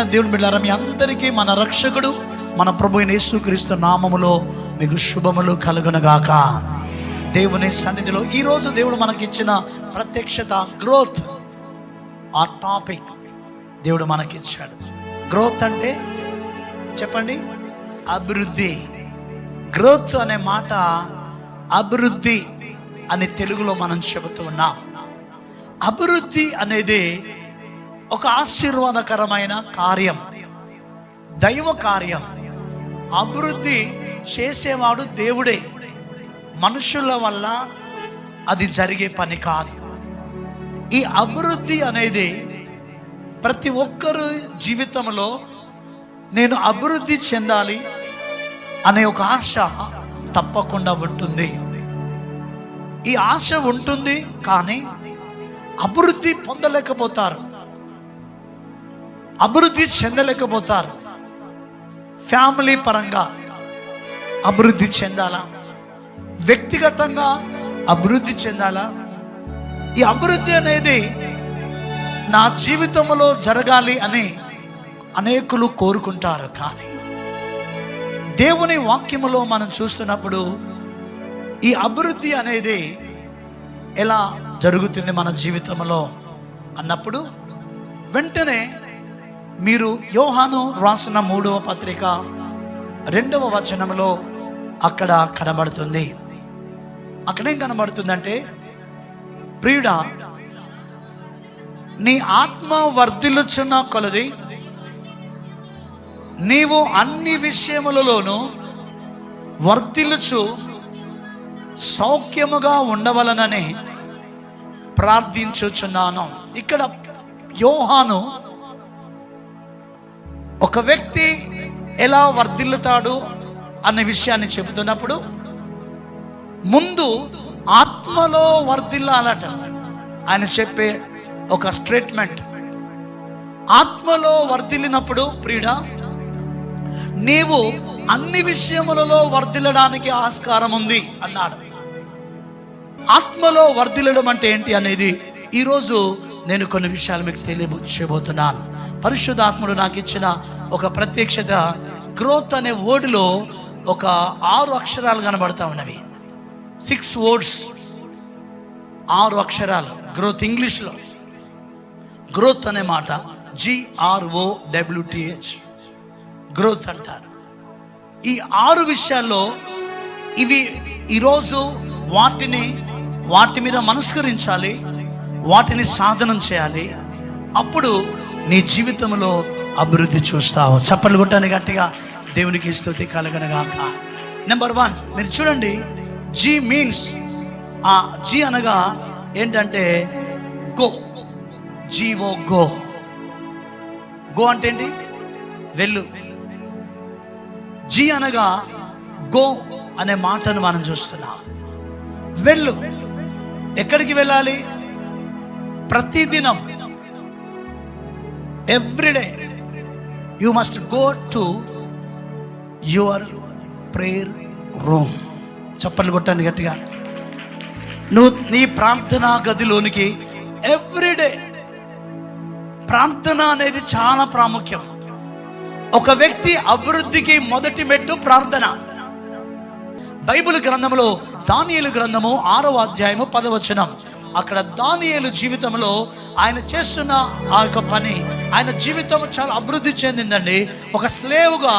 ప్రియమైన దేవుని బిడ్డలారా, మీ అందరికీ మన రక్షకుడు మన ప్రభువైన యేసుక్రీస్తు నామములో మీకు శుభములు కలుగునగాక. దేవుని సన్నిధిలో ఈరోజు దేవుడు మనకిచ్చిన ప్రత్యక్షత గ్రోత్. ఆ టాపిక్ దేవుడు మనకిచ్చాడు. గ్రోత్ అంటే చెప్పండి, అభివృద్ధి. గ్రోత్ అనే మాట అభివృద్ధి అని తెలుగులో మనం చెబుతూ ఉన్నాం. అభివృద్ధి అనేది ఒక ఆశీర్వాదకరమైన కార్యం, దైవ కార్యం. అభివృద్ధి చేసేవాడు దేవుడే, మనుషుల వల్ల అది జరిగే పని కాదు. ఈ అభివృద్ధి అనేది ప్రతి ఒక్కరు జీవితంలో నేను అభివృద్ధి చెందాలి అనే ఒక ఆశ తప్పకుండా ఉంటుంది. ఈ ఆశ ఉంటుంది, కానీ అభివృద్ధి పొందలేకపోతారు, అభివృద్ధి చెందలేకపోతారు. ఫ్యామిలీ పరంగా అభివృద్ధి చెందాలా, వ్యక్తిగతంగా అభివృద్ధి చెందాలా. ఈ అభివృద్ధి అనేది నా జీవితంలో జరగాలి అని అనేకులు కోరుకుంటారు. కానీ దేవుని వాక్యములో మనం చూస్తున్నప్పుడు ఈ అభివృద్ధి అనేది ఎలా జరుగుతుంది మన జీవితంలో అన్నప్పుడు, వెంటనే మీరు యోహాను రాసిన 3వ పత్రిక 2వ వచనంలో అక్కడ కనబడుతుంది. అక్కడేం కనబడుతుందంటే, ప్రియుడా, నీ ఆత్మ వర్ధిల్లుచున్న కొలది నీవు అన్ని విషయములలోనూ వర్ధిల్లుచు సౌఖ్యముగా ఉండవలనని ప్రార్థించుచున్నాను. ఇక్కడ యోహాను ఒక వ్యక్తి ఎలా వర్ధిల్లుతాడు అనే విషయాన్ని చెబుతున్నప్పుడు, ముందు ఆత్మలో వర్ధిల్లాలట. ఆయన చెప్పే ఒక స్టేట్మెంట్, ఆత్మలో వర్ధిల్లినప్పుడు ప్రియుడా, నీవు అన్ని విషయములలో వర్ధిల్లడానికి ఆస్కారం ఉంది అన్నాడు. ఆత్మలో వర్ధిల్లడం అంటే ఏంటి అనేది ఈరోజు నేను కొన్ని విషయాలు మీకు తెలియబోతున్నాను. పరిశుద్ధాత్ముడు నాకు ఇచ్చిన ఒక ప్రత్యక్షత, గ్రోత్ అనే వర్డ్లో ఒక 6 అక్షరాలు కనబడతా ఉన్నవి. 6 words, 6 అక్షరాలు. గ్రోత్ ఇంగ్లీష్లో గ్రోత్ అనే మాట GROWTH, గ్రోత్ అంటారు. ఈ 6 విషయాల్లో ఇవి ఈరోజు వాటి మీద మనస్కరించాలి, వాటిని సాధనం చేయాలి. అప్పుడు నీ జీవితంలో అభివృద్ధి చూస్తావు. చప్పట్లు కొట్టని గట్టిగా దేవునికి స్తుతి కలుగునుగాక. నెంబర్ 1 మీరు చూడండి, జీ మీన్స్, ఆ జీ అనగా ఏంటంటే గో. GO go. గో అంటే ఏంటి? వెళ్ళు. జీ అనగా గో అనే మాటను మనం చూస్తున్నాం. వెళ్ళు. ఎక్కడికి వెళ్ళాలి? ప్రతిదినం, everyday you must go to your prayer room. చప్పట్లు కొట్టండి గట్టిగా. నువ్వు నీ ప్రార్థనా గదిలోనికి ఎవ్రీడే. ప్రార్థన అనేది చాలా ప్రాముఖ్యం. ఒక వ్యక్తి అభివృద్ధికి మొదటి మెట్టు ప్రార్థన. బైబిల్ గ్రంథంలో దానియేలు గ్రంథము 6వ అధ్యాయము 10వ వచనం, అక్కడ దానియేలు జీవితంలో ఆయన చేస్తున్న ఆ యొక్క పని, ఆయన జీవితం చాలా అభివృద్ధి చెందిందండి. ఒక స్లేవ్గా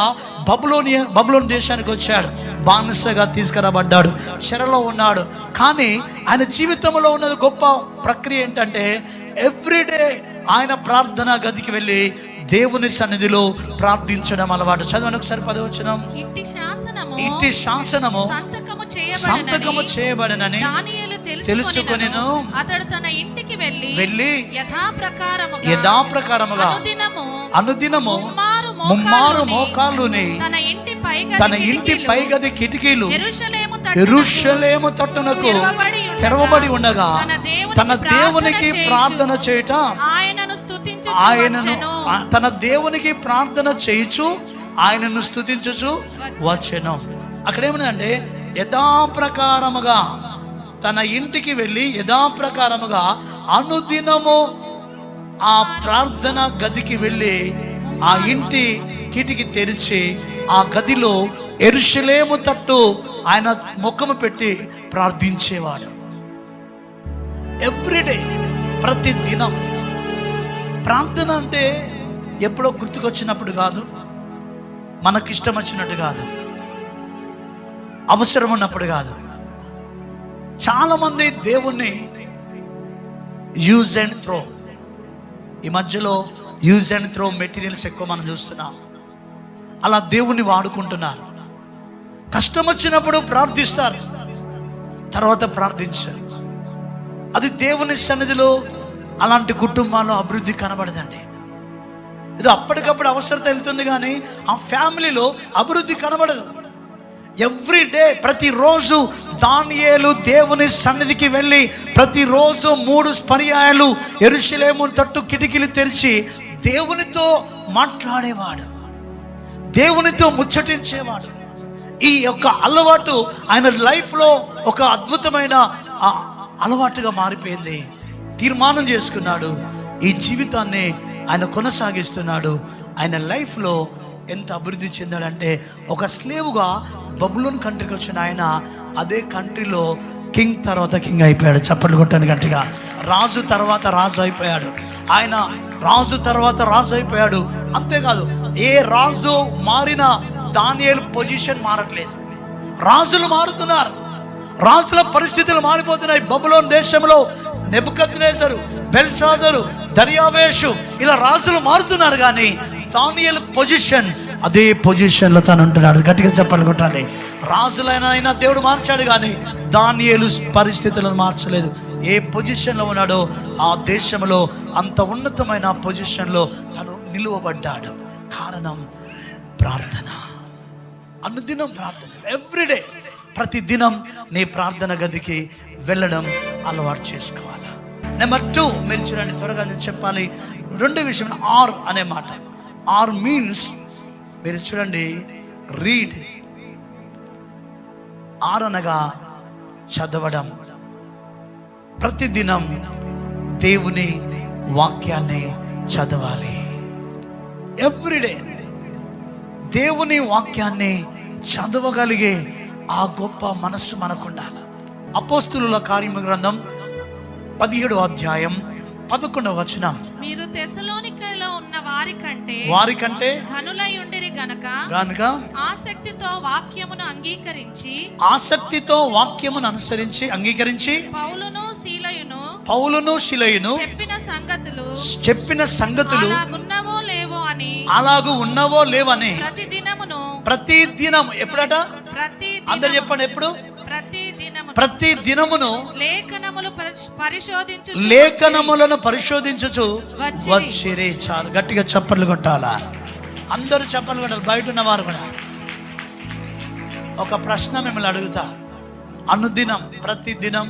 బబులోన్ దేశానికి వచ్చాడు, బానిసగా తీసుకురాబడ్డాడు, చెరలో ఉన్నాడు. కానీ ఆయన జీవితంలో ఉన్నది గొప్ప ప్రక్రియ ఏంటంటే, ఎవ్రీడే ఆయన ప్రార్థనా గదికి వెళ్ళి దేవుని సన్నిధిలో ప్రార్థించడం అలవాటు. చదవండి ఒకసారి 10వ వచనం. ఇంటి శాసనము సంతకము చేయబడనని తెలుసుకొనెను. అతడు తన ఇంటికి వెళ్ళి యథాప్రకారముగా అనుదినము ముమ్మారు మోకాళ్ళుని తన ఇంటి పైగది కిటికీలు యెరూషలేము తట్టునకు తెరవబడి ఉండగా తన దేవునికి ప్రార్థన చేయుట, తన దేవునికి ప్రార్థన చేయుచు ఆయనను స్తుతించుచు వచ్చెను. అక్కడ ఏమన్నదంటే, యథాప్రకారముగా తన ఇంటికి వెళ్ళి యథాప్రకారముగా అనుదినము ఆ ప్రార్థన గదికి వెళ్ళి ఆ ఇంటి కిటికీ తెరిచి ఆ గదిలో యెరూషలేము తట్టు ఆయన ముఖము పెట్టి ప్రార్థించేవాడు. ఎవ్రీడే, ప్రతి దినం. ప్రార్థన అంటే ఎప్పుడో గుర్తుకొచ్చినప్పుడు కాదు, మనకిష్టం వచ్చినట్టు కాదు, అవసరం ఉన్నప్పుడు కాదు. చాలామంది దేవుణ్ణి యూజ్ అండ్ త్రో, ఈ మధ్యలో యూజ్ అండ్ త్రో మెటీరియల్స్ ఎక్కువ మనం చూస్తున్నాం. అలా దేవుణ్ణి వాడుకుంటున్నారు. కష్టం వచ్చినప్పుడు ప్రార్థిస్తారు, తర్వాత ప్రార్థించారు. అది దేవుని సన్నిధిలో అలాంటి కుటుంబాల్లో అభివృద్ధి కనబడదండి. ఇది అప్పటికప్పుడు అవసరత వెళ్తుంది, కానీ ఆ ఫ్యామిలీలో అభివృద్ధి కనబడదు. ఎవ్రీడే, ప్రతిరోజు దానియేలు దేవుని సన్నిధికి వెళ్ళి ప్రతిరోజు 3 పర్యాయాలు యెరూషలేము తట్టు కిటికీలు తెరిచి దేవునితో మాట్లాడేవాడు, దేవునితో ముచ్చటించేవాడు. ఈ యొక్క అలవాటు ఆయన లైఫ్లో ఒక అద్భుతమైన అలవాటుగా మారిపోయింది. తీర్మానం చేసుకున్నాడు, ఈ జీవితాన్ని ఆయన కొనసాగిస్తున్నాడు. ఆయన లైఫ్లో ఎంత అభివృద్ధి చెందాడంటే, ఒక స్లేవుగా బబులోన్ కంట్రీకి వచ్చిన ఆయన అదే కంట్రీలో కింగ్ తర్వాత కింగ్ అయిపోయాడు. చప్పట్లు కొట్టాను గట్టిగా. రాజు తర్వాత రాజు అయిపోయాడు. ఆయన రాజు తర్వాత రాజు అయిపోయాడు. అంతేకాదు, ఏ రాజు మారినా దానియేలు పొజిషన్ మారట్లేదు. రాజులు మారుతున్నారు, రాజుల పరిస్థితులు మారిపోతున్నాయి. బబులోన్ దేశంలో నెబుకద్నెజరు, బెల్షాజరు, దర్యావేషు, ఇలా రాజులు మారుతున్నారు, కానీ దానియేలు పొజిషన్ అదే పొజిషన్లో తను ఉంటున్నాడు. గట్టిగా చెప్పాలి కొట్టాలి. రాజులైనా దేవుడు మార్చాడు, కానీ దానియేలు పరిస్థితులను మార్చలేదు. ఏ పొజిషన్లో ఉన్నాడో ఆ దేశంలో అంత ఉన్నతమైన పొజిషన్లో తను నిలువబడ్డాడు. కారణం ప్రార్థన. అనుదినం ప్రార్థన. ఎవ్రీడే, ప్రతి దినం నీ ప్రార్థన గదికి వెళ్ళడం అలవాటు చేసుకోవాలి. నెంబర్ 2, మీరు చూడండి, త్వరగా నేను చెప్పాలి. 2 విషయం, ఆర్ అనే మాట. ఆర్ మీన్స్, మీరు చూడండి, రీడ్. ఆర్ అనగా చదవడం. ప్రతిదినం దేవుని వాక్యాన్ని చదవాలి. ఎవ్రీడే దేవుని వాక్యాన్ని చదవగలిగే ఆ గొప్ప మనస్సు మనకు ఉండాలి. అపోస్తులుల కార్యముల గ్రంథం 17వ అధ్యాయం 11వ వచనం. మీరు తెస్సలోనికలో ఉన్న వారికంటే ఘనులై ఉండిరి గనుక ఆసక్తితో వాక్యమును అంగీకరించి పౌలును శీలయును చెప్పిన సంగతులు అలాగు ఉన్నవో లేవని ప్రతిదినం ఎప్పుడట? అందరు చెప్పండి, ఎప్పుడు? ప్రతి దినమును లేఖనములను పరిశోధించుచు వచ్చిరి. చాలు, గట్టిగా చప్పట్లు కొట్టాలా. అందరూ చప్పట్లు కొట్టాలి, బయట ఉన్నవారు కూడా. ఒక ప్రశ్న మిమ్మల్ని అడుగుతా. అనుదినం, ప్రతి దినం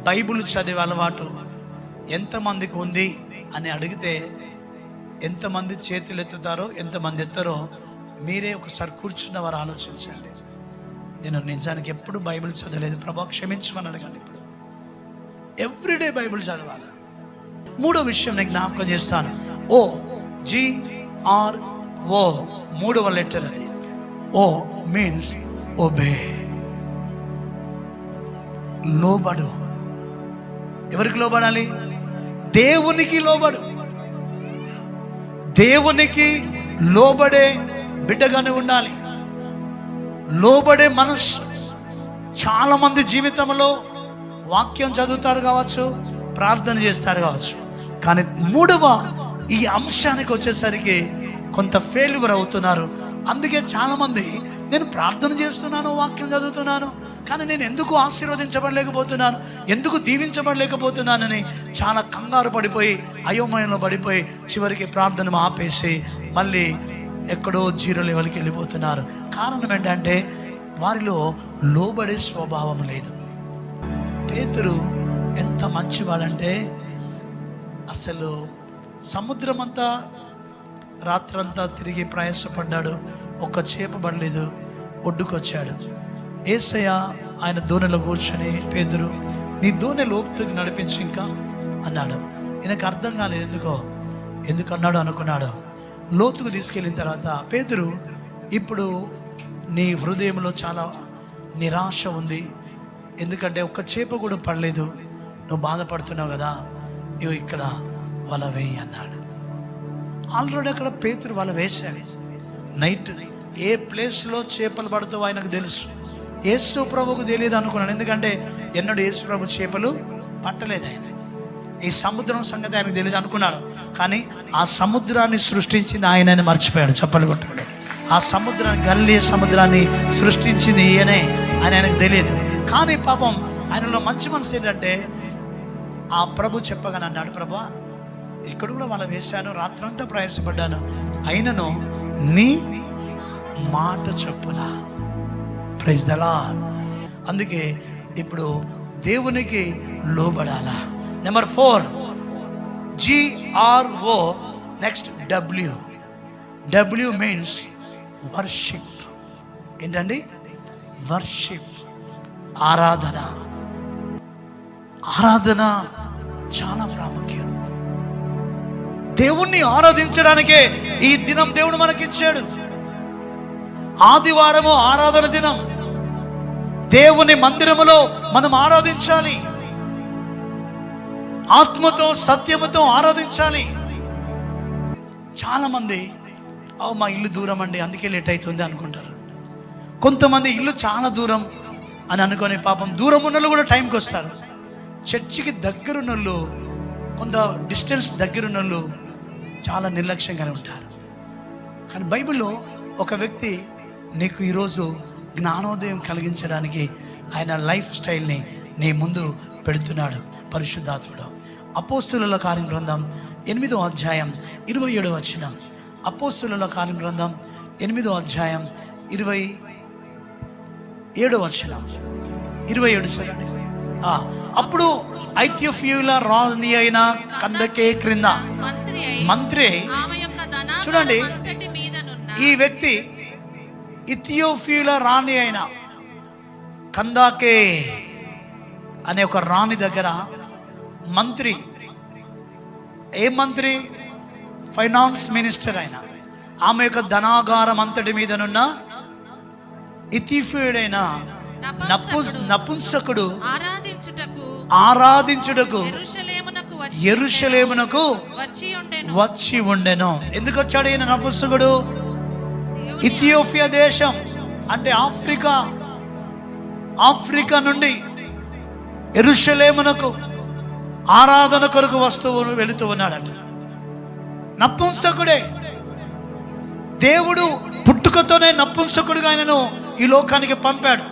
బైబిల్ చదివే అలవాటు ఎంతమందికి ఉంది అని అడిగితే ఎంతమంది చేతులు ఎత్తుతారో, ఎంతమంది ఎత్తారో మీరే ఒకసారి కూర్చున్న వారు ఆలోచించండి. నేను నిజానికి ఎప్పుడు బైబిల్ చదవలేదు, ప్రభా క్షమించమని అడగండి. ఇప్పుడు ఎవ్రీడే బైబిల్ చదవాలి. 3వ విషయం నేను జ్ఞాపకం చేస్తాను. OGRO, 3వ లెటర్ అది. O మీన్స్ ఒబే, లోబడు. ఎవరికి లోబడాలి? దేవునికి లోబడు. దేవునికి లోబడే బిడ్డగానే ఉండాలి. లోబడే మనస్సు. చాలా మంది జీవితంలో వాక్యం చదువుతారు కావచ్చు, ప్రార్థన చేస్తారు కావచ్చు, కానీ 3వ ఈ అంశానికి వచ్చేసరికి కొంత ఫెయిల్యూర్ అవుతున్నారు. అందుకే చాలామంది, నేను ప్రార్థన చేస్తున్నాను, వాక్యం చదువుతున్నాను, కానీ నేను ఎందుకు ఆశీర్వదించబడలేకపోతున్నాను, ఎందుకు దీవించబడలేకపోతున్నానని చాలా కంగారు పడిపోయి, అయోమయంలో పడిపోయి చివరికి ప్రార్థన ఆపేసి మళ్ళీ ఎక్కడో 0 లెవెల్కి వెళ్ళిపోతున్నారు. కారణం ఏంటంటే వారిలో లోబడే స్వభావం లేదు. పేతురు ఎంత మంచివాడంటే, అసలు సముద్రం అంతా రాత్రంతా తిరిగి ప్రయాసపడ్డాడు, ఒక్క చేప పడలేదు, ఒడ్డుకొచ్చాడు. యేసయ్య ఆయన దోణిలో కూర్చొని, పేతురు నీ దోణి లోతుకి నడిపించి ఇంకా అన్నాడు. ఈయనకు అర్థం కాలేదు ఎందుకు అన్నాడు అనుకున్నాడు. లోతుకు తీసుకెళ్ళిన తర్వాత పేతురు, ఇప్పుడు నీ హృదయంలో చాలా నిరాశ ఉంది, ఎందుకంటే ఒక్క చేప కూడా పడలేదు, నువ్వు బాధపడుతున్నావు కదా, ఇవి ఇక్కడ వల వేయి అన్నాడు. ఆల్రెడీ అక్కడ పేతురు వల వేశాడు. నైట్ ఏ ప్లేస్లో చేపలు పడుతావో ఆయనకు తెలుసు. యేసు ప్రభువుకు తెలియదు అనుకున్నాను, ఎందుకంటే ఎన్నడూ యేసు ప్రభు చేపలు పట్టలేదు. ఆయన ఈ సముద్రం సంగతి ఆయనకు తెలియదు అనుకున్నాడు. కానీ ఆ సముద్రాన్ని సృష్టించింది ఆయన మర్చిపోయాడు. చెప్పలు కొట్టాడు. ఆ సముద్రాన్ని, గల్లీ సముద్రాన్ని సృష్టించింది ఈయనే అని ఆయనకు తెలియదు. కానీ పాపం ఆయనలో మంచి మనసు ఏంటంటే, ఆ ప్రభు చెప్పగానే అన్నాడు, ప్రభా ఇక్కడ కూడా వాళ్ళ వేశాను, రాత్రంతా ప్రయాసపడ్డాను, అయినను నీ మాట చెప్పునా. Praise the lord. అందుకే ఇప్పుడు దేవునికి లోబడాలా. Number 4, GRO, next W means worship. ఏంటండి? వర్షిప్, ఆరాధన. ఆరాధన చాలా ప్రాముఖ్యం. దేవుణ్ణి ఆరాధించడానికే ఈ దినం దేవుడు మనకిచ్చాడు. ఆదివారము ఆరాధన దినం. దేవుని మందిరములో మనం ఆరాధించాలి, ఆత్మతో సత్యముతో ఆరాధించాలి. చాలా మంది మా ఇల్లు దూరం అండి, అందుకే లేట్ అవుతుంది అనుకుంటారు. కొంతమంది ఇల్లు చాలా దూరం అని అనుకొని పాపం దూరం ఉన్నోళ్ళు కూడా టైంకి వస్తారు. చర్చికి దగ్గరున్నోళ్ళు, కొంత డిస్టెన్స్ దగ్గరున్నోళ్ళు చాలా నిర్లక్ష్యంగానే ఉంటారు. కానీ బైబిల్లో ఒక వ్యక్తి నీకు ఈరోజు జ్ఞానోదయం కలిగించడానికి ఆయన లైఫ్ స్టైల్ని నీ ముందు పెడుతున్నాడు, పరిశుద్ధాత్ముడు. అపోస్తుల కార్యం గ్రంథం 8వ అధ్యాయం 27వ వచనం. అపోస్తుల కార్యం గ్రంథం 8వ అధ్యాయం 27వ వచనం. 27 చదవండి. అప్పుడు ఐథియోపియుల రాణి అయిన కందకే క్రింద మంత్రి, చూడండి, ఈ వ్యక్తి ఇథియోపియుల రాణి అయిన కందాకే అనే ఒక రాణి దగ్గర మంత్రి. ఏ మంత్రి? ఫైనాన్స్ మినిస్టర్ అయిన ఆమె యొక్క ధనాగారం అంతటి మీదనున్న ఇథియోపియుడైన నపుంసకుడు ఆరాధించుటకు యెరూషలేమునకు వచ్చి ఉండెను. ఎందుకు వచ్చాడు ఈయన నపుంసకుడు? ఇథియోపియా దేశం అంటే ఆఫ్రికా నుండి యెరూషలేమునకు ఆరాధన కొరకు వస్తువును వెళుతూ ఉన్నాడట. నపుంసకుడే. దేవుడు పుట్టుకతోనే నపుంసకుడుగా ఆయనను ఈ లోకానికి పంపాడు.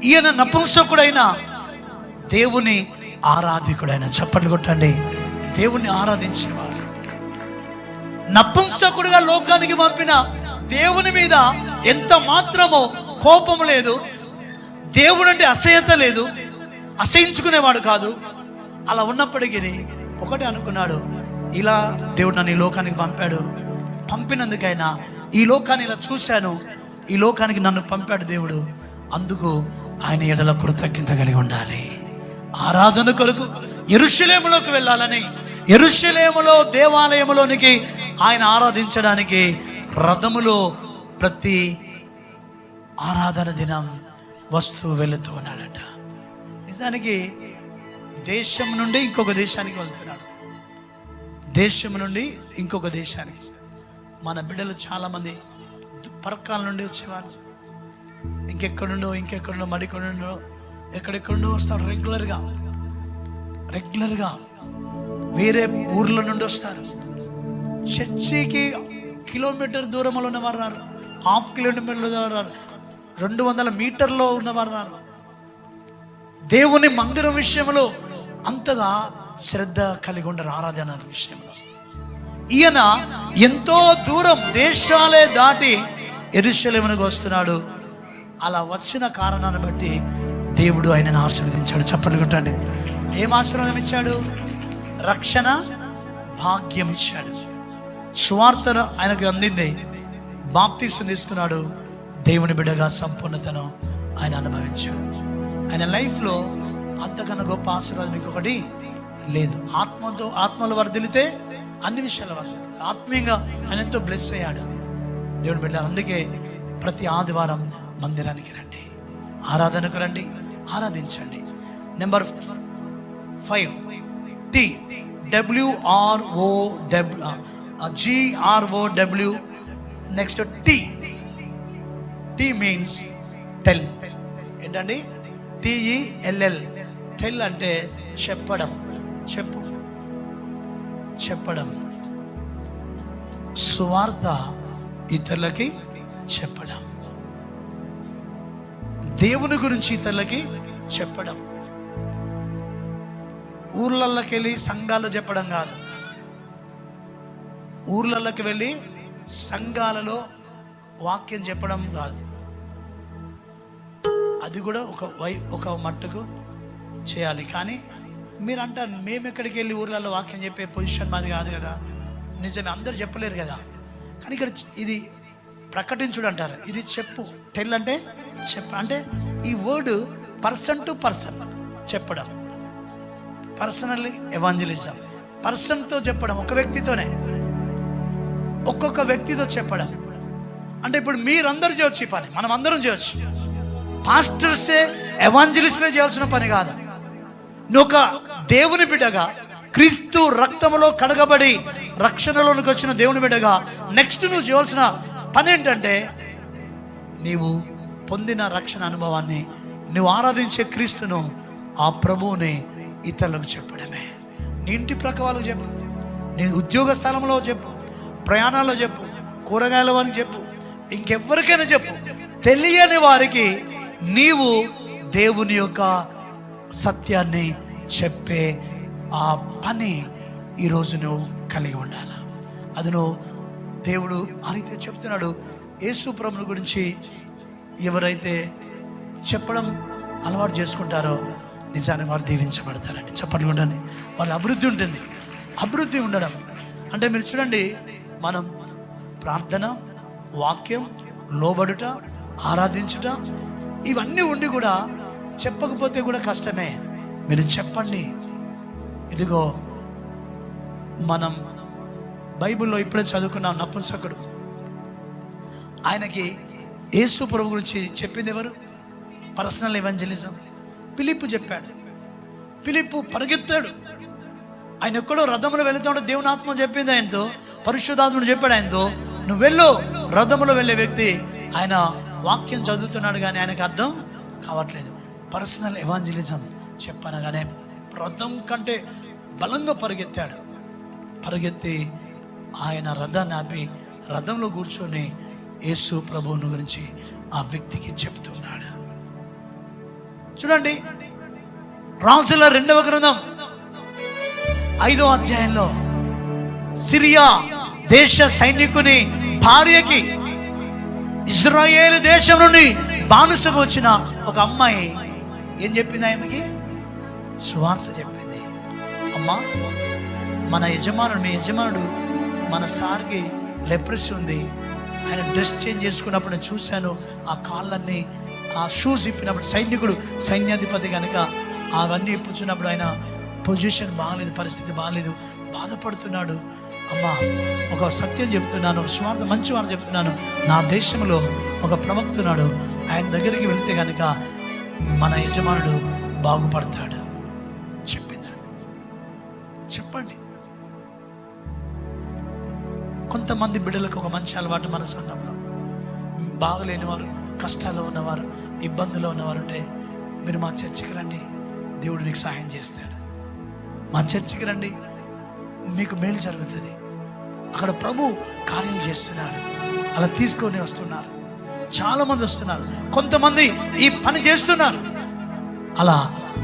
ఈయన నపుంసకుడైన దేవుని ఆరాధికుడైన, చప్పట్లు కొట్టండి, దేవుణ్ణి ఆరాధించేవాడు. నపుంసకుడుగా లోకానికి పంపిన దేవుని మీద ఎంత మాత్రమో కోపం లేదు, దేవుడు అంటే అసహ్యత లేదు, అసహించుకునేవాడు కాదు. అలా ఉన్నప్పటికీ ఒకటే అనుకున్నాడు, ఇలా దేవుడు నన్ను ఈ లోకానికి పంపాడు, పంపినందుకైనా ఈ లోకాన్ని ఇలా చూశాను, ఈ లోకానికి నన్ను పంపాడు దేవుడు, అందుకు ఆయన ఎడల కృతజ్ఞత కలిగి ఉండాలి. ఆరాధన కొరకు యెరూషలేములోకి వెళ్ళాలని, యెరూషలేములో దేవాలయములోనికి ఆయన ఆరాధించడానికి రథములో ప్రతి ఆరాధన దినం వస్తూ వెళుతూ ఉన్నాడట. నిజానికి దేశం నుండి ఇంకొక దేశానికి వెళ్తున్నాడు, దేశం నుండి ఇంకొక దేశానికి. మన బిడ్డలు చాలామంది పరకాల నుండి వచ్చేవారు, ఇంకెక్కడుండో మడికొండో ఎక్కడెక్కడుండో వస్తారు. రెగ్యులర్గా వేరే ఊర్ల నుండి వస్తారు. చర్చికి కిలోమీటర్ దూరంలో ఉన్నవారు రారు, హాఫ్ కిలోమీటర్లు రారు, 200 మీటర్లో ఉన్నవారు రారు. దేవుని మందిరం విషయంలో అంతగా శ్రద్ధ కలిగి ఉండరు, ఆరాధన విషయంలో. ఈయన ఎంతో దూరం దేశాలే దాటి యెరూషలేమునకు వస్తున్నాడు. అలా వచ్చిన కారణాన్ని బట్టి దేవుడు ఆయనను ఆశీర్వదించాడు. చప్పట్లు కొట్టండి. ఏం ఆశీర్వాదం ఇచ్చాడు? రక్షణ భాగ్యం ఇచ్చాడు. సువార్తను ఆయనకు అందింది, బాప్తిసం తీసుకున్నాడు, దేవుని బిడ్డగా సంపూర్ణతను ఆయన అనుభవించాడు. ఆయన లైఫ్లో అంతకన్నా గొప్ప ఆశీర్వాదం ఇంకొకటి లేదు. ఆత్మలో వర్ధిల్లితే అన్ని విషయాల వల్ల ఆత్మీయంగా ఆయన ఎంతో బ్లెస్ అయ్యాడు. దేవుని బిడ్డలారా, అందుకే ప్రతి ఆదివారం మందిరానికి రండి, ఆరాధనకు రండి, ఆరాధించండి. Number 5 TWROW. Next tea means tell. ఏంటండి? TELL. టెల్ అంటే చెప్పడం, చెప్పడం, సువార్త ఇతరులకి చెప్పడం, దేవుని గురించి ఇతరులకి చెప్పడం. ఊర్లలోకి వెళ్ళి సంఘాలు చెప్పడం కాదు, ఊర్లలోకి వెళ్ళి సంఘాలలో వాక్యం చెప్పడం కాదు. అది కూడా ఒక మట్టుకు చేయాలి. కానీ మీరు అంటారు, మేము ఎక్కడికి వెళ్ళి ఊర్లలో వాక్యం చెప్పే పొజిషన్ మాది కాదు కదా. నిజమే, అందరు చెప్పలేరు కదా. కానీ ఇక్కడ ఇది ప్రకటించుడు అంటారు, ఇది చెప్పు. టెల్ అంటే అంటే ఈ వర్డ్ పర్సన్ టు పర్సన్ చెప్పడం, పర్సనల్లీ ఎవాంజలిజం. పర్సన్తో చెప్పడం, ఒక వ్యక్తితోనే, ఒక్కొక్క వ్యక్తితో చెప్పడం. అంటే ఇప్పుడు మీరందరూ చేయొచ్చు ఈ పని, మనం అందరం చేయొచ్చు. పాస్టర్సే ఎవాంజలిస్ట్లే చేయాల్సిన పని కాదు. నువ్వు ఒక దేవుని బిడ్డగా, క్రీస్తు రక్తములో కడగబడి రక్షణలోనికి వచ్చిన దేవుని బిడ్డగా నెక్స్ట్ నువ్వు చేయాల్సిన పని ఏంటంటే, నీవు పొందిన రక్షణ అనుభవాన్ని, నువ్వు ఆరాధించే క్రీస్తును, ఆ ప్రభువుని ఇతరులకు చెప్పడమే. నీ ఇంటి ప్రక్క వాళ్ళకు చెప్పు, నీ ఉద్యోగ స్థలంలో చెప్పు, ప్రయాణాల్లో చెప్పు, కూరగాయల వారికి చెప్పు, ఇంకెవ్వరికైనా చెప్పు. తెలియని వారికి నీవు దేవుని యొక్క సత్యాన్ని చెప్పే ఆ పని ఈరోజు నువ్వు కలిగి ఉండాలి. అది నువ్వు దేవుడు ఆ రీతి చెప్తున్నాడు. యేసు ప్రభుని గురించి ఎవరైతే చెప్పడం అలవాటు చేసుకుంటారో నిజాన్ని వారు దీవించబడతారండి. చెప్పండి ఉండండి, వాళ్ళ అభివృద్ధి ఉంటుంది. అభివృద్ధి ఉండడం అంటే మీరు చూడండి, మనం ప్రార్థన, వాక్యం, లోబడుట, ఆరాధించుట, ఇవన్నీ ఉండి కూడా చెప్పకపోతే కూడా కష్టమే. మీరు చెప్పండి. ఇదిగో మనం బైబిల్లో ఇప్పుడే చదువుకున్నాం, నపుంసకుడు. ఆయనకి యేసు ప్రభు గురించి చెప్పింది ఎవరు? Personal evangelism. ఫిలిప్పు చెప్పాడు. ఫిలిప్పు పరిగెత్తాడు. ఆయన ఎక్కడో రథములో వెళుతాడు, దేవుని ఆత్మ చెప్పింది ఆయనతో, పరిశుద్ధాత్ముడు చెప్పాడు ఆయనతో, నువ్వు వెళ్ళు. రథములో వెళ్ళే వ్యక్తి ఆయన వాక్యం చదువుతున్నాడు కానీ ఆయనకు అర్థం కావట్లేదు. పర్సనల్ ఎవాంజలిజం చెప్పనగానే రథం కంటే బలంగా పరిగెత్తాడు. పరిగెత్తి ఆయన రథాన్ని ఆపి రథంలో కూర్చొని యేసు ప్రభువుని గురించి ఆ వ్యక్తికి చెప్తున్నాడు. చూడండి, రాజుల 2వ గ్రంథం 5వ అధ్యాయంలో సిరియా దేశ సైనికుని భార్యకి ఇజ్రాయేలు దేశం నుండి బానిసకు వచ్చిన ఒక అమ్మాయి ఏం చెప్పింది? ఆమెకి సువార్త చెప్పింది. అమ్మా, మన యజమానుడు, మీ యజమానుడు, మన సార్కి లెప్రసీ ఉంది. ఆయన డ్రెస్ చేంజ్ చేసుకున్నప్పుడు నేను చూశాను, ఆ కాళ్ళన్నీ, ఆ షూస్ ఇప్పినప్పుడు, సైనికుడు, సైన్యాధిపతి కనుక అవన్నీ ఇప్పుచున్నప్పుడు ఆయన పొజిషన్ బాగాలేదు, పరిస్థితి బాగాలేదు, బాధపడుతున్నాడు. అమ్మా, ఒక సత్యం చెప్తున్నాను, స్వార్థ మంచి వారు చెప్తున్నాను, నా దేశంలో ఒక ప్రవక్తున్నాడు, ఆయన దగ్గరికి వెళితే కనుక మన యజమానుడు బాగుపడతాడు చెప్పిందండి. చెప్పండి. కొంతమంది బిడ్డలకు ఒక మంచి అలవాటు మనసు ఉన్నప్పుడు, బాగలేని వారు, కష్టాల్లో ఉన్నవారు, ఇబ్బందుల్లో ఉన్నవారు ఉంటే, మీరు మా చర్చికి రండి, దేవుడు నీకు సహాయం చేస్తాడు. మా చర్చికి రండి, మీకు మేలు జరుగుతుంది. అక్కడ ప్రభు కార్యం చేస్తున్నాడు. అలా తీసుకొని వస్తున్నారు, చాలామంది వస్తున్నారు. కొంతమంది ఈ పని చేస్తున్నారు. అలా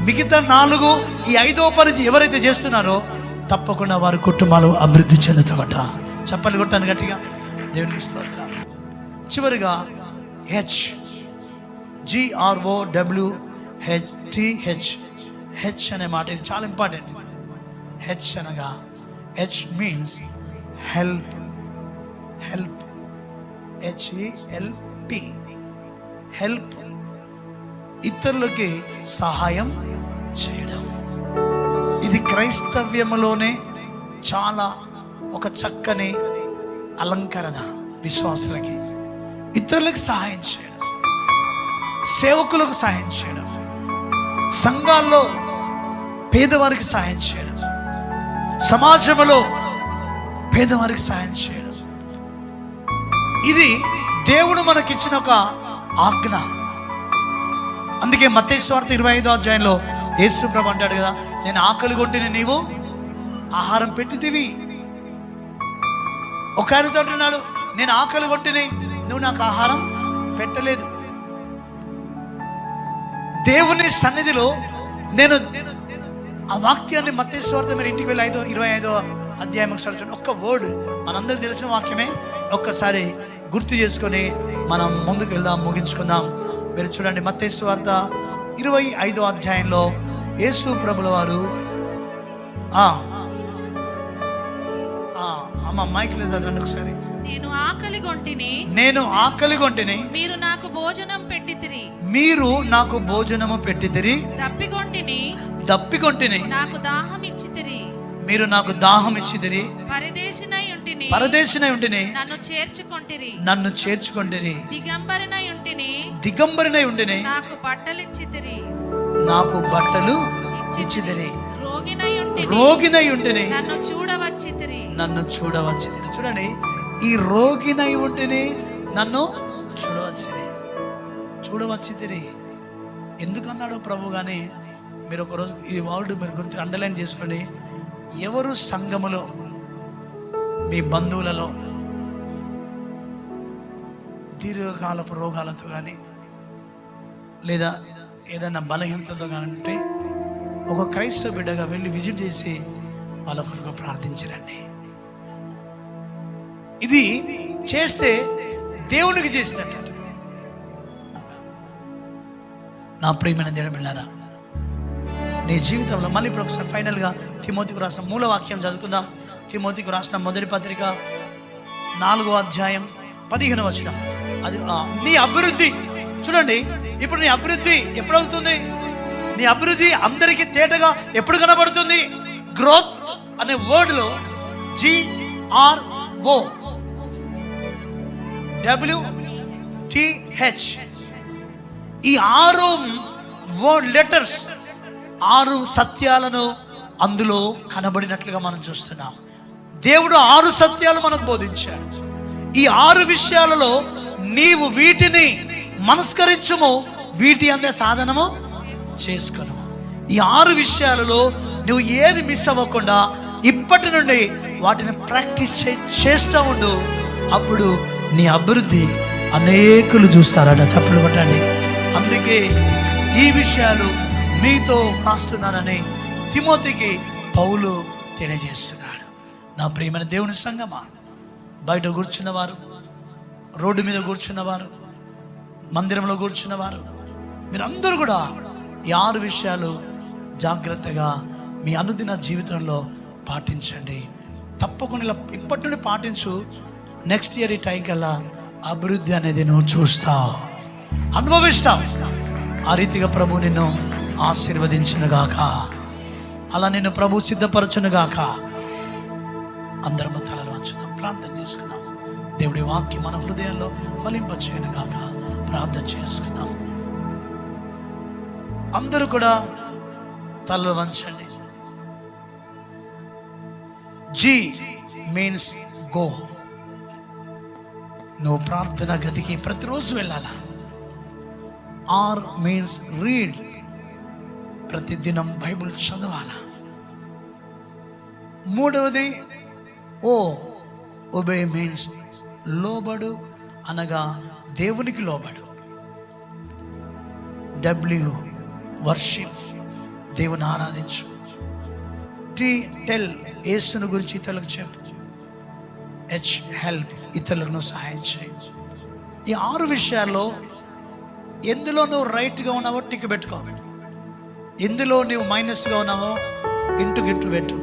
మిగతా 4 ఈ 5వ పని ఎవరైతే చేస్తున్నారో తప్పకుండా వారి కుటుంబాలు అభివృద్ధి చెందుతామట. చెప్పలు కొట్టాను గట్టిగా, దేవునికి స్తోత్రం. చివరిగా HGROWTH అనే మాట, ఇది చాలా ఇంపార్టెంట్. హెచ్ అనగా, H means help. Help, HELP, help, ఇతరులకి సహాయం చేయడం. ఇది క్రైస్తవ్యంలోనే చాలా ఒక చక్కని అలంకరణ విశ్వాసులకి, ఇతరులకు సహాయం చేయడం, సేవకులకు సహాయం చేయడం, సంఘాల్లో పేదవారికి సహాయం చేయడం, సమాజంలో పేదవారికి సహాయం చేయడం. ఇది దేవుడు మనకిచ్చిన ఒక ఆజ్ఞ. అందుకే మత్తయి సువార్త 25వ అధ్యాయంలో యేసు ప్రభు అంటాడు కదా, నేను ఆకలి కొంటిని నీవు ఆహారం పెట్టితివి. ఒక ఆయనతో అంటున్నాడు, నేను ఆకలి కొంటిని నువ్వు నాకు ఆహారం పెట్టలేదు. దేవుని సన్నిధిలో నేను ఆ వాక్యాన్ని మత్తయి సువార్త మీరు ఇంటికి వెళ్ళి 25వ అధ్యాయం ఒకసారి చూడండి. ఒక్క వర్డ్ మనందరికి తెలిసిన వాక్యమే, ఒక్కసారి గుర్తు చేసుకొని మనం ముందుకు వెళ్దాం, ముగించుకుందాం. మీరు చూడండి మత్తయి సువార్త 25వ అధ్యాయంలో యేసు ప్రభుల వారు అమ్మ మైక్ లేదు చదవండి ఒకసారి. నేను ఆకలి గొంటిని మీరు నాకు భోజనం పెట్టితిరి, మీరు నాకు భోజనము పెట్టితిరి. దప్పికొంటిని నాకు దాహం ఇచ్చితిరి, మీరు నాకు దాహం ఇచ్చితిరి. పరదేశినై ఉంటిని నన్ను చేర్చుకొంటిరి. దిగంబరినై ఉంటిని నాకు బట్టలు ఇచ్చితిరి. రోగినై ఉంటిని నన్ను చూడవచ్చితిరి. చూడండి, ఈ రోగినై ఉంటిని నన్ను చూడవచ్చితిరి ఎందుకన్నాడు ప్రభు? కానీ మీరు ఒకరోజు ఈ వర్డ్ మీరు గుర్తు అండర్లైన్ చేసుకోండి. ఎవరు సంఘములో మీ బంధువులలో దీర్ఘకాలపు రోగాలతో కానీ లేదా ఏదైనా బలహీనతతో కానీ ఉంటే ఒక క్రైస్తవ బిడ్డగా వెళ్ళి విజిట్ చేసి వాళ్ళ కొరకు ప్రార్థించరండి. ఇది చేస్తే దేవునికి చేసినట్టు. నా ప్రియమైన దేవుని బిడ్డలారా, నీ జీవితంలో మళ్ళీ ఇప్పుడు ఒకసారి ఫైనల్గా తిమోతికి రాసిన మూల వాక్యం చదువుకుందాం. తిమోతికి రాసిన మొదటి పత్రిక 4వ అధ్యాయం 15వ వచనం. అది నీ అభివృద్ధి. చూడండి, ఇప్పుడు నీ అభివృద్ధి ఎప్పుడవుతుంది? నీ అభివృద్ధి అందరికీ తేటగా ఎప్పుడు కనబడుతుంది? గ్రోత్ అనే వర్డ్లో GROWTH ఈ 6 వర్డ్ లెటర్స్ 6 సత్యాలను అందులో కనబడినట్లుగా మనం చూస్తున్నాం. దేవుడు 6 సత్యాలు మనకు బోధించాడు. ఈ 6 విషయాలలో నీవు వీటిని మనస్కరించుము, వీటి అందే సాధనము చేసుకును. ఈ 6 విషయాలలో నువ్వు ఏది మిస్ అవ్వకుండా ఇప్పటి నుండి వాటిని ప్రాక్టీస్ చేస్తూ ఉండు. అప్పుడు నీ అభివృద్ధి అనేకులు చూస్తారట. చప్పలు కొట్టండి. అందుకే ఈ విషయాలు మీతో రాస్తున్నానని తిమోతికి పౌలు తెలియజేస్తున్నాడు. నా ప్రియమైన దేవుని సంగమా, బయట కూర్చున్నవారు, రోడ్డు మీద కూర్చున్నవారు, మందిరంలో కూర్చున్నవారు, మీరందరూ కూడా ఈ 6 విషయాలు జాగ్రత్తగా మీ అనుదిన జీవితంలో పాటించండి. తప్పకుండా ఇప్పటి నుండి పాటించు. నెక్స్ట్ ఇయర్ ఈ టైం కల్లా అభివృద్ధి అనేది నువ్వు చూస్తావు, అనుభవిస్తావు. ఆ రీతిగా ప్రభు నిన్ను ఆశీర్వదించునుగాక, అలా నిన్ను ప్రభు సిద్ధపరచునుగాక. అందరము తలలు వంచుదాం, ప్రార్థన చేసుకుందాం. దేవుడి వాక్యం మన హృదయాల్లో ఫలింపచేయునుగాక. ప్రార్థన చేసుకుందాం. అందరూ కూడా తలలు వంచండి. G means go. నువ్వు ప్రార్థన గదికి ప్రతిరోజు వెళ్ళాలా. R మీన్స్ రీడ్, ప్రతిదినం బైబిల్ చదవాలా. 3వది ఒబే మీన్స్ లోబడు, అనగా దేవునికి లోబడు. W వర్షిప్, దేవుని ఆరాధించు. T టెల్, యేసుని గురించి ఇతరులకు చెప్పు. H హెల్ప్, ఇతరులకు నువ్వు సహాయం చేయి. ఈ 6 విషయాల్లో ఎందులో నువ్వు రైట్గా ఉన్నావో టిక్ పెట్టుకో, ఎందులో నువ్వు మైనస్గా ఉన్నావో ఇంటూ పెట్టు.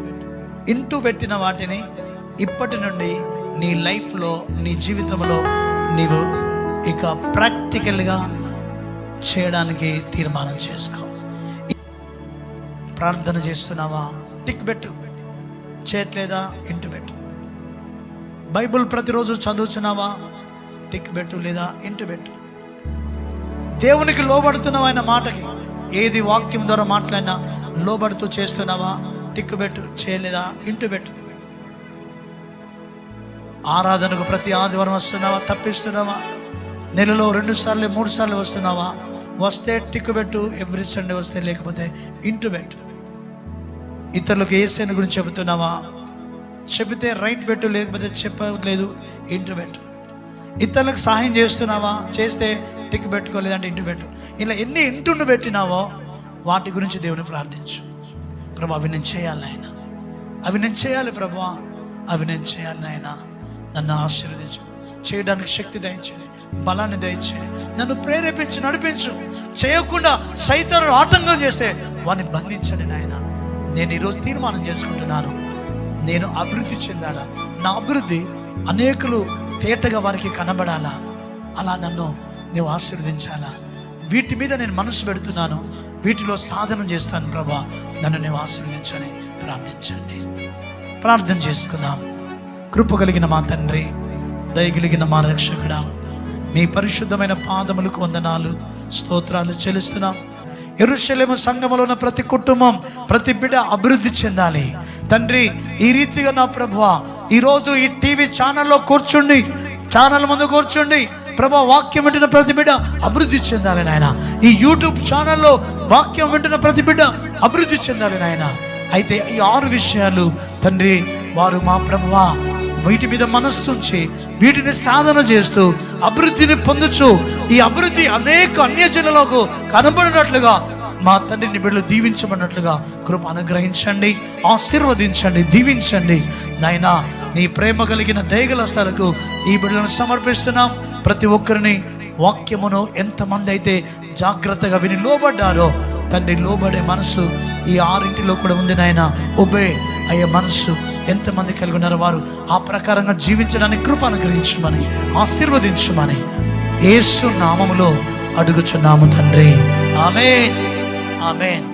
ఇంటూ పెట్టిన వాటిని ఇప్పటి నుండి నీ లైఫ్లో, నీ జీవితంలో నీవు ఇక ప్రాక్టికల్గా చేయడానికి తీర్మానం చేసుకో. ప్రార్థన చేస్తున్నావా? టిక్ పెట్టు. చేయట్లేదా? ఇంటూ పెట్టు. బైబుల్ ప్రతిరోజు చదువుతున్నావా? టిక్ పెట్టు, లేదా ఇంటు పెట్టు. దేవునికి లోబడుతున్నావా? ఆయన మాటకి ఏది వాక్యం ద్వారా మాట్లాడినా లోబడుతూ చేస్తున్నావా? టిక్ పెట్టు. చేయలేదా? ఇంటు పెట్టు. ఆరాధనకు ప్రతి ఆదివారం వస్తున్నావా? తప్పిస్తున్నావా? నెలలో 2 సార్లు 3 సార్లు వస్తున్నావా? వస్తే టిక్ పెట్టు. ఎవ్రీ సండే వస్తే, లేకపోతే ఇంటు పెట్టు. ఇతరులకు యేసుని గురించి చెబుతున్నావా? చెబితే రైట్ పెట్టు, లేకపోతే చెప్పలేదు ఇంటు పెట్టు. ఇతరులకు సహాయం చేస్తున్నావా? చేస్తే టిక్ పెట్టుకోలేదంటే ఇంటు పెట్టు. ఇలా ఎన్ని ఇంటును పెట్టినావో వాటి గురించి దేవుని ప్రార్థించు. ప్రభు, అవి నేను చేయాలి నాయన, అవి నేను చేయాలి ప్రభు, అవి నేను చేయాలి నాయన. నన్ను ఆశీర్వదించు, చేయడానికి శక్తి దయచేయండి, బలాన్ని దయచేయండి, నన్ను ప్రేరేపించి నడిపించు. చేయకుండా సైతాను ఆటంకం చేస్తే వాడిని బంధించండి నాయన. నేను ఈరోజు తీర్మానం చేసుకుంటున్నాను, నేను అభివృద్ధి చెందాలా. నా అభివృద్ధి అనేకులు తేటగా వారికి కనబడాలా. అలా నన్ను నీవు ఆశీర్వదించాలా. వీటి మీద నేను మనసు పెడుతున్నాను, వీటిలో సాధన చేస్తాను ప్రభా, నన్ను నీవు ఆశీర్వదించని ప్రార్థించండి. ప్రార్థన చేసుకుందాం. కృప కలిగిన మా తండ్రి, దయగలిగిన మా రక్షకుడా, మీ పరిశుద్ధమైన పాదములకు వందనాలు, స్తోత్రాలు చెల్లిస్తున్నాం. యెరూషలేము సంఘములో ఉన్న ప్రతి కుటుంబం, ప్రతి బిడ్డ అభివృద్ధి చెందాలి తండ్రి. ఈ రీతిగా నా ప్రభువా, ఈరోజు ఈ టీవీ ఛానల్లో కూర్చుండి, ఛానల్ ముందు కూర్చుండి ప్రభా, వాక్యం వింటున్న ప్రతి బిడ్డ అభివృద్ధి చెందాలి నాయన. ఈ యూట్యూబ్ ఛానల్లో వాక్యం వింటున్న ప్రతి బిడ్డ అభివృద్ధి చెందాలి నాయన. అయితే ఈ 6 విషయాలు తండ్రి, వారు మా ప్రభువా వీటి మీద మనస్సుంచి వీటిని సాధన చేస్తూ అభివృద్ధిని పొందుచు, ఈ అభివృద్ధి అనేక అన్యజనులకు కనబడినట్లుగా మా తండ్రిని బిడ్డలు దీవించబడినట్లుగా కృప అనుగ్రహించండి, ఆశీర్వదించండి, దీవించండి నాయనా. నీ ప్రేమ కలిగిన దయగల స్థలకు ఈ బిడ్డలను సమర్పిస్తున్నాం. ప్రతి ఒక్కరిని వాక్యమును ఎంతమంది అయితే జాగ్రత్తగా విని లోబడ్డారో తండ్రి, లోబడే మనసు ఈ 6 కూడా ఉంది నాయన. ఒబే అయ్యే మనసు ఎంతమంది కలిగి ఉన్నారో వారు ఆ ప్రకారంగా జీవించడానికి కృప అనుగ్రహించమని, ఆశీర్వదించమని యేసు నామములో అడుగుచున్నాము తండ్రి. ఆమేన్, ఆమేన్.